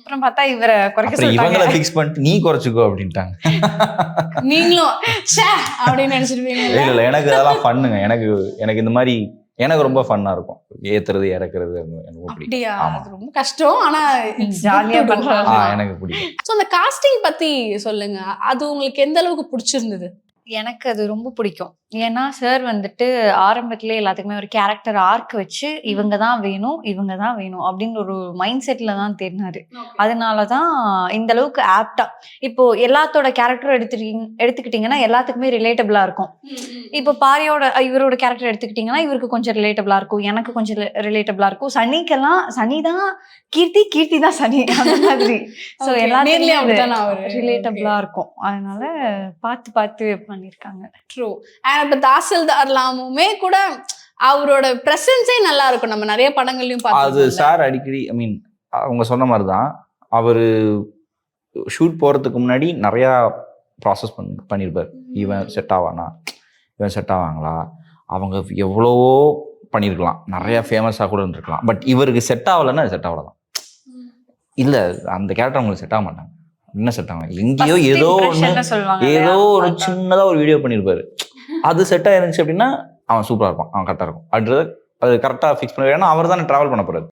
அப்புறம் பார்த்தா இவரை குறைக்க அப்புறம் சொல்லிட்டாங்க. இவங்கள ஃபிக்ஸ் பண்ணிட்டு நீ குறைச்சிக்கோ அப்படின்ட்டாங்க. நீங்களும் ச்சே அப்படின்னு நினைச்சிருப்பீங்க. இல்ல எனக்கு அதெல்லாம் ஃபன்னுங்க. எனக்கு இந்த மாதிரி எனக்கு ரொம்ப ஃபன்னா இருக்கும். ஏத்துறது இறக்குறது எனக்கு பிடிக்கும். அப்படியா? ஆமா. அது ரொம்ப கஷ்டம். ஆனா ஜாலியா பண்றாங்க. எனக்கு பிடிக்கும். ஸோ அந்த காஸ்டிங் பத்தி சொல்லுங்க. அது உங்களுக்கு எந்த அளவுக்கு பிடிச்சிருந்தது? எனக்கு அது ரொம்ப பிடிக்கும். ஏன்னா சார் வந்துட்டு ஆரம்பத்திலே எல்லாத்துக்குமே ஒரு கேரக்டர் ஆர்க் வச்சு இவங்க தான் வேணும் அப்படின்னு ஒரு மைண்ட் செட்ல தான் தேடினாரு. அதனாலதான் இந்த அளவுக்கு ஆப்டா இப்போ எல்லாத்தோட கேரக்டரும் எடுத்துக்கிட்டீங்கன்னா எல்லாத்துக்குமே ரிலேட்டபிளா இருக்கும். இப்போ இவரோட கேரக்டர் எடுத்துக்கிட்டீங்கன்னா இவருக்கு கொஞ்சம் ரிலேட்டபிளா இருக்கும், எனக்கு கொஞ்சம் ரிலேட்டபிளா இருக்கும். சனி தான் கீர்த்தி தான் சனி அந்த மாதிரி. ஸோ எல்லாத்துலயும் ரிலேட்டபிளா இருக்கும். அதனால பார்த்து பண்ணிருக்காங்க. ட்ரூ. இப்ப தாசில்தார்லாமுமே கூட அவரோட பிரசன்ஸே நல்லா இருக்கும். நம்ம நிறைய படங்கள்லயும் அது பார்த்தோம். சார் அடிக்கடி அவங்க சொன்ன மாதிரி தான் அவரு ஷூட் போறதுக்கு முன்னாடி நிறைய ப்ராசஸ் பண்ணியிருப்பார். இவன் செட் ஆவாங்களா, அவங்க எவ்வளவோ பண்ணியிருக்கலாம், நிறைய ஃபேமஸாக கூட இருந்திருக்கலாம். பட் இவருக்கு செட் ஆகலைன்னா செட் ஆகலாம். இல்லை அந்த கேரக்டர் அவங்களுக்கு செட் ஆக மாட்டாங்க. என்ன செட் ஆகும், எங்கேயோ ஏதோ ஒரு சின்னதாக ஒரு வீடியோ பண்ணியிருப்பாரு, அது செட் ஆயிருந்துச்சு அப்படின்னா அவன் சூப்பராக இருப்பான், அவன் கரெக்டாக இருக்கும். அது கரெக்டாக ஃபிக்ஸ் பண்ணி, ஏன்னா அவர் தானே ட்ராவல் பண்ண போறாரு.